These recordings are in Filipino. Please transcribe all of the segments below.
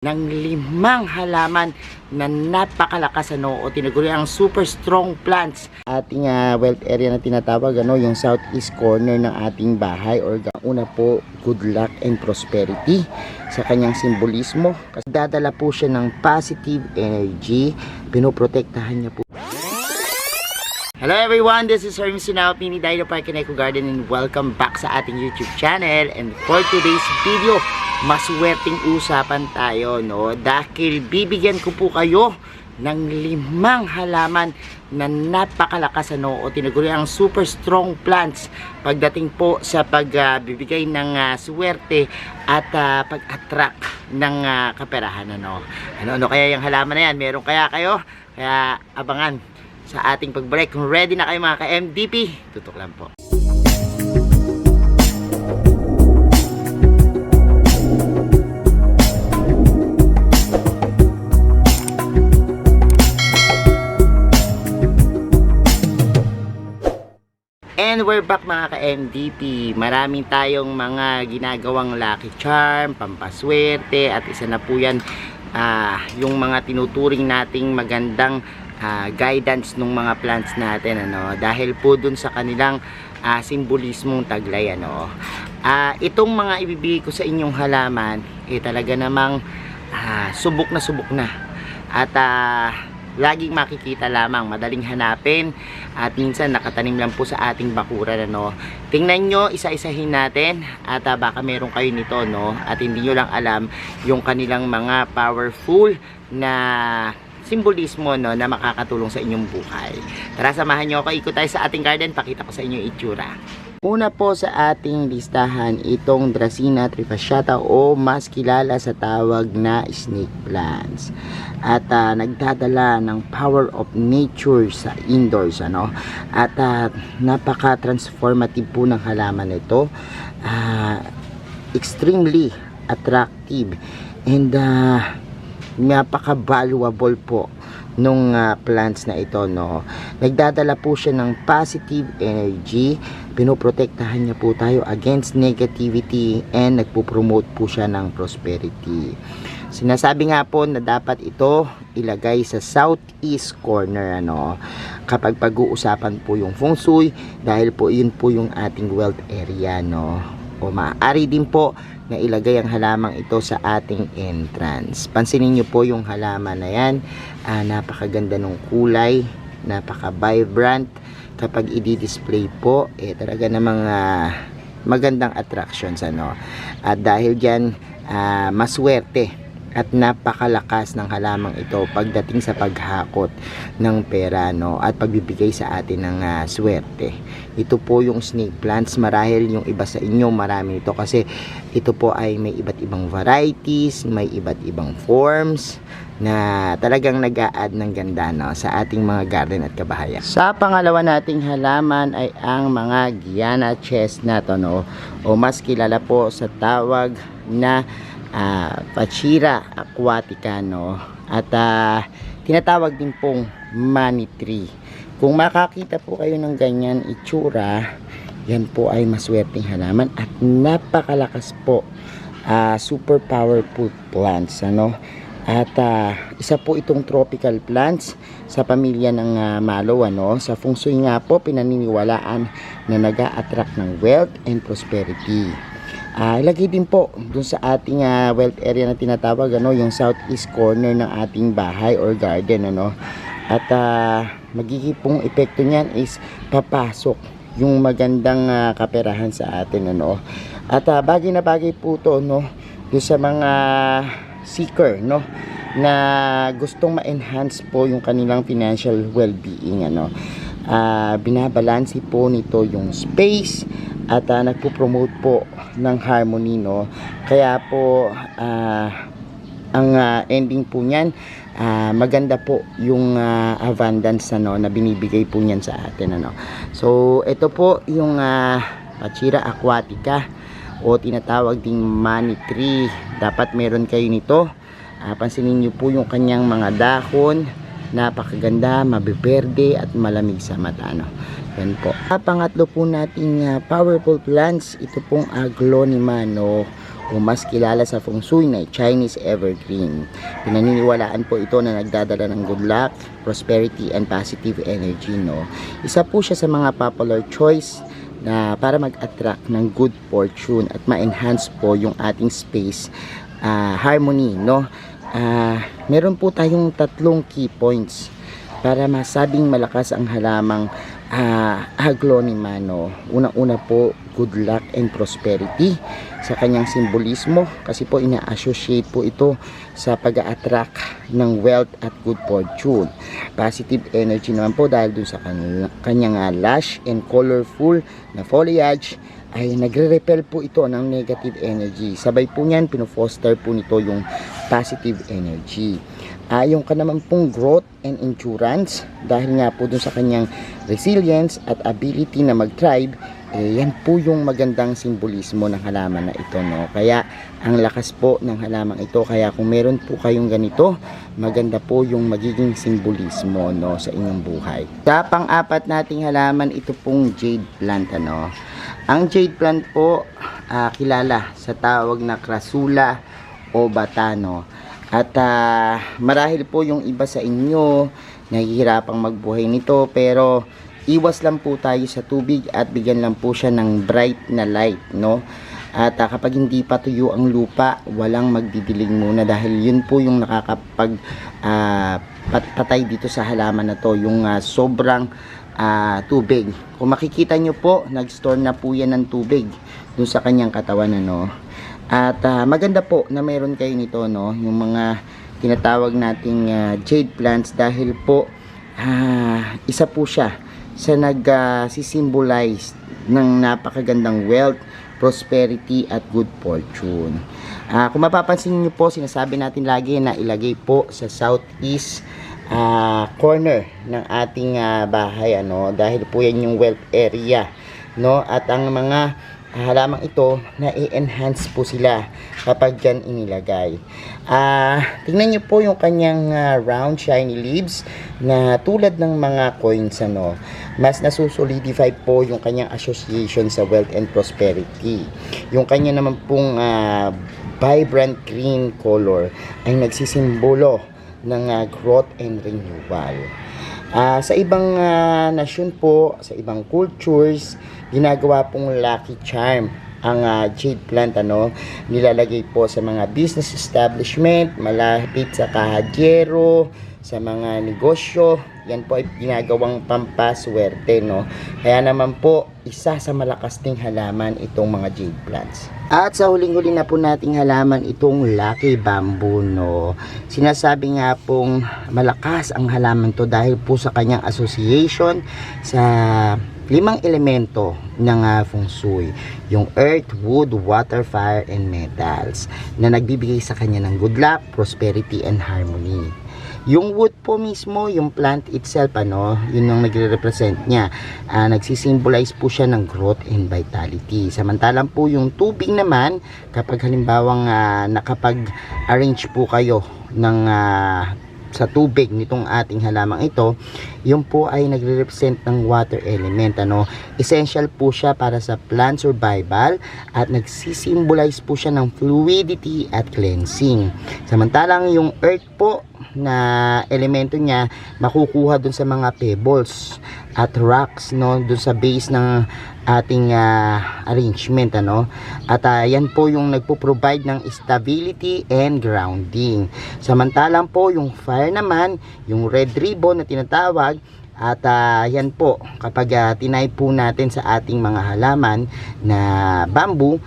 ng 5 halaman na napakalakas o tinaguri ang super strong plants. Ating wealth area na tinatawag yung southeast corner ng ating bahay, or una po, good luck and prosperity sa kanyang simbolismo kasi dadala po siya ng positive energy, pinoprotektahan niya po. Hello everyone, this is Hermes Sinao, Pini Dino Park and Eco Garden, and welcome back sa ating YouTube channel. And for today's video, maswerteng usapan tayo, dahil bibigyan ko po kayo ng 5 halaman na napakalakas o tinaguri ang super strong plants pagdating po sa pagbibigay ng swerte at pag-attract ng kaperahan. Ano kaya yung halaman na yan? Meron kaya kayo? Kaya abangan sa ating pagbalik. Kung ready na kayo mga ka-MDP, tutok lang po. And we're back mga ka-MDP. Maraming tayong mga ginagawang lucky charm, pampaswerte, at isa na po yan yung mga tinuturing nating magandang guidance ng mga plants natin, dahil po dun sa kanilang simbolismong taglay. Itong mga ibibigay ko sa inyong halaman talaga namang subok na at laging makikita lamang, madaling hanapin, at minsan nakatanim lang po sa ating bakuran. Tingnan nyo, isa-isahin natin, at baka meron kayo nito, at hindi nyo lang alam yung kanilang mga powerful na simbolismo na makakatulong sa inyong buhay. Tara, samahan nyo ako, ikot tayo sa ating garden, pakita ko sa inyo itsura. Una po sa ating listahan, itong Dracena trifasciata, o mas kilala sa tawag na snake plants. At nagdadala ng power of nature sa indoors, at napaka-transformative po ng halaman ito. Extremely attractive and napaka-valuable po nung plants na ito, Nagdadala po siya ng positive energy, pinoprotektahan niya po tayo against negativity, and nagpo-promote po siya ng prosperity. Sinasabi nga po na dapat ito ilagay sa southeast corner, kapag pag-uusapan po yung feng shui, dahil po yun po yung ating wealth area, o maaari din po na ilagay ang halamang ito sa ating entrance. Pansinin nyo po yung halaman na yan, napakaganda ng kulay, napaka-vibrant. Kapag i-display po, talaga namang magandang attractions, at dahil dyan maswerte at napakalakas ng halamang ito pagdating sa paghakot ng pera, at pagbibigay sa atin ng swerte. Ito po yung snake plants. Marahil yung iba sa inyo marami ito, kasi ito po ay may iba't ibang varieties, may iba't ibang forms na talagang nag-a-add ng ganda, sa ating mga garden at kabahayan. Sa pangalawa nating halaman ay ang mga Guyana chestnut, o mas kilala po sa tawag na Pachira aquatica, at tinatawag din pong money tree. Kung makakita po kayo ng ganyan itsura, yan po ay maswerteng halaman at napakalakas po, super powerful plants, at isa po itong tropical plants sa pamilya ng mallow, sa feng shui nga po pinaniniwalaan na nag-a-attract ng wealth and prosperity. Ilagay din po dun sa ating wealth area na tinatawag, yung southeast corner ng ating bahay or garden, at magiging pong epekto niyan is papasok yung magandang kaperahan sa atin, at bagay na bagay po to, dun sa mga seeker, na gustong ma-enhance po yung kanilang financial well-being, binabalansi po nito yung space, at nagpo-promote po ng harmony, kaya po ang ending po niyan, maganda po yung abundance na binibigay po niyan sa atin, So ito po yung Pachira aquatica, o tinatawag ding money tree. Dapat meron kayo nito. Pansinin niyo po yung kanyang mga dahon, napakaganda, mabiberde at malamig sa mata, yan po. Pangatlo po nating powerful plants, ito pong aglonema, o mas kilala sa Feng Shui na Chinese Evergreen. Pinaniniwalaan po ito na nagdadala ng good luck, prosperity, and positive energy, no? Isa po siya sa mga popular choice na para mag-attract ng good fortune at ma-enhance po yung ating space harmony, no? Meron po tayong 3 key points para masabing malakas ang halamang aglonema, no? Unang-una po, good luck and prosperity sa kanyang simbolismo, kasi po ina-associate po ito sa pag-attract ng wealth at good fortune. Positive energy naman po dahil dun sa kanyang lush and colorful na foliage ay nagre-repel po ito ng negative energy. Sabay po niyan, pino-foster po nito yung positive energy. Yung kanaman pong growth and endurance, dahil nga po dun sa kanyang resilience at ability na mag-thrive, yan po yung magandang simbolismo ng halaman na ito, no? Kaya ang lakas po ng halaman ito, kaya kung meron po kayong ganito, maganda po yung magiging simbolismo, no, sa inyong buhay. Sa pang-apat nating halaman, ito pong jade plant, ano? Ang jade plant po, kilala sa tawag na Crassula o Batano. At marahil po yung iba sa inyo nahihirapang magbuhay nito, pero iwas lang po tayo sa tubig at bigyan lang po siya ng bright na light, no? At kapag hindi pa tuyo ang lupa, walang magdidilig muna, dahil yun po yung nakakapag patay dito sa halaman na to, yung sobrang tubig. Kung makikita nyo po, nag-store na po yan ng tubig dun sa kanyang katawan, ano? At maganda po na meron kayo nito, no, yung mga tinatawag nating jade plants, dahil po isa po siya sa nag-symbolize ng napakagandang wealth, prosperity at good fortune. Kung mapapansin niyo po, sinasabi natin lagi na ilagay po sa southeast corner ng ating bahay, ano, dahil po yan yung wealth area, no? At ang mga halamang ito, na-enhance po sila kapag dyan inilagay. Tingnan nyo po yung kanyang round shiny leaves na tulad ng mga coins, ano. Mas nasusolidify po yung kanyang association sa wealth and prosperity. Yung kanya naman pong vibrant green color ay nagsisimbolo ng growth and renewal. Sa ibang nasyon po, sa ibang cultures, ginagawa pong lucky charm ang jade plant, ano. Nilalagay po sa mga business establishment, malapit sa kahadiyero, sa mga negosyo. Yan po ay ginagawang pampaswerte, no. Kaya naman po, isa sa malakas ding halaman itong mga jade plants. At sa huling-huli na po nating halaman, itong lucky bamboo, no. Sinasabi nga pong malakas ang halaman to dahil po sa kanyang association sa 5 elemento ng Feng Shui, yung earth, wood, water, fire, and metals, na nagbibigay sa kanya ng good luck, prosperity, and harmony. Yung wood po mismo, yung plant itself, ano, yun yung nagre-represent niya. Nagsisimbolize po siya ng growth and vitality. Samantalang po yung tubig naman, kapag halimbawang nakapag-arrange po kayo ng sa tubig nitong ating halamang ito, yun po ay nagre-represent ng water element, ano. Essential po siya para sa plant survival at nagsisimbolize po siya ng fluidity at cleansing. Samantalang yung earth po na elemento niya, makukuha dun sa mga pebbles at rocks, no, dun sa base ng ating arrangement, ano. At yan po yung nagpo-provide ng stability and grounding. Samantalang po yung fire naman, yung red ribbon na tinatawag, at yan po, kapag tinay po natin sa ating mga halaman na bamboo,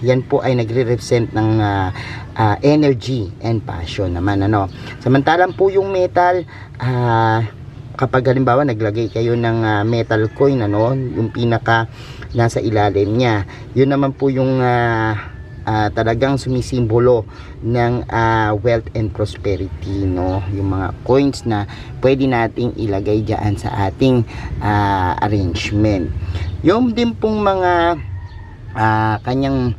yan po ay nagre-represent ng energy and passion naman, ano. Samantalang po yung metal, kapag halimbawa naglagay kayo ng metal coin, ano, yung pinaka nasa ilalim niya, yun naman po yung talagang sumisimbolo ng wealth and prosperity, no, yung mga coins na pwede nating ilagay diyan sa ating arrangement. Yung din pong mga kanyang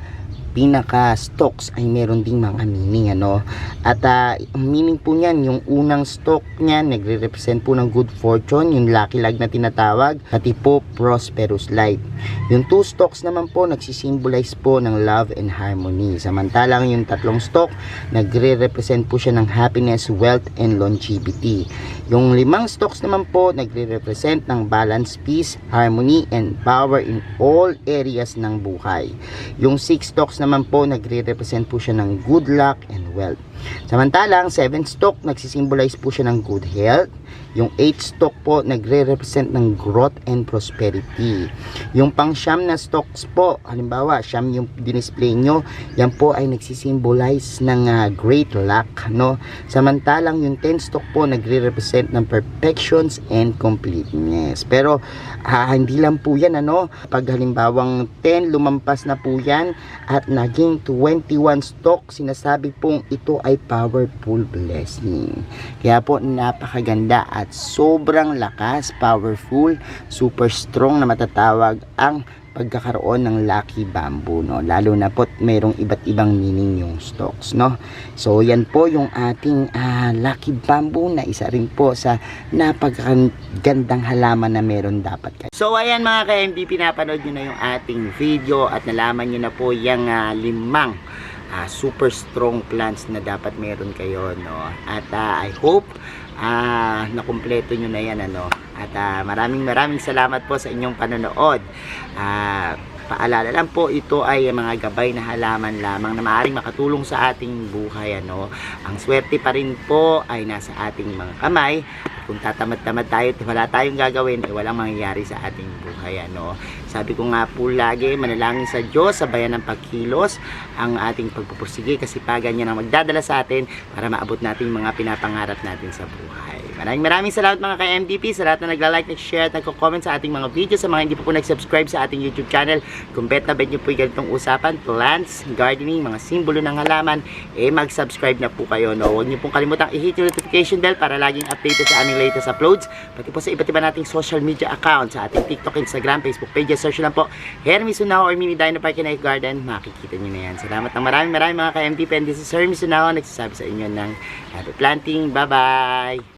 pinaka-stalks ay meron ding mga meaning, ano. At ang meaning po niyan, yung unang stalk niyan, nagre-represent po ng good fortune, yung lucky lag na tinatawag, pati po prosperous life. Yung 2 stalks naman po, nagsisimbolize po ng love and harmony. Samantalang yung 3 stalk, nagre-represent po siya ng happiness, wealth, and longevity. Yung 5 stalks naman po, nagre-represent ng balance, peace, harmony, and power in all areas ng buhay. Yung 6 stalks naman po, nagre-represent po siya ng good luck and wealth. Samantalang 7 stalk, nagsisimbolize po siya ng good health. Yung 8 stalk po, nagre-represent ng growth and prosperity. Yung pang-siyam na stalks po, halimbawa, siyam yung dinisplay nyo, yan po ay nagsisimbolize ng great luck, no? Samantalang yung 10 stalk po, nagre-represent ng perfections and completeness. Pero, hindi lang po yan, ano? Pag halimbawang 10, lumampas na po yan, at naging 21 stalk, sinasabi pong ito ay powerful blessing. Kaya po, napakaganda at sobrang lakas, powerful, super strong na matatawag ang pagkakaroon ng lucky bamboo, no? Lalo na po mayroong iba't ibang meaning yung stalks, no? So yan po yung ating lucky bamboo na isa rin po sa napakagandang halaman na meron dapat kayo. So ayan mga ka-MD, pinapanood nyo na yung ating video at nalaman nyo na po yung 5 super strong plants na dapat meron kayo, no? At I hope nakumpleto nyo na yan, ano. At maraming salamat po sa inyong panonood. Paalala lang po, ito ay mga gabay na halaman lamang na maaaring makatulong sa ating buhay, ano. Ang swerte pa rin po ay nasa ating mga kamay. Kung tatamad-tamad tayo at wala tayong gagawin, walang mangyayari sa ating buhay, ano. Sabi ko nga po lagi, manalangin sa Diyos, sabayan ng pagkilos, ang ating pagpupursige, kasipagan niya na magdadala sa atin para maabot natin yung mga pinapangarap natin sa buhay. Maraming salamat mga ka-MDP sa lahat na nagla-like, nag-share at nagko-comment sa ating mga videos. Sa mga hindi po nag-subscribe sa ating YouTube channel, kung bet na bet nyo po yung ganitong usapan, plants, gardening, mga simbolo ng halaman, mag-subscribe na po kayo, no? Huwag nyo pong kalimutang i-hit yung notification bell para laging updated sa aming latest uploads, pati po sa iba't iba nating social media accounts, sa ating TikTok, Instagram, Facebook pages. Search lang po Hermes Sunao or Mini Dino Park and Garden, makikita nyo na yan. Salamat ng maraming mga ka-MDP, and this is Hermes Sunao, nagsasabi sa inyo ng happy planting. Bye bye.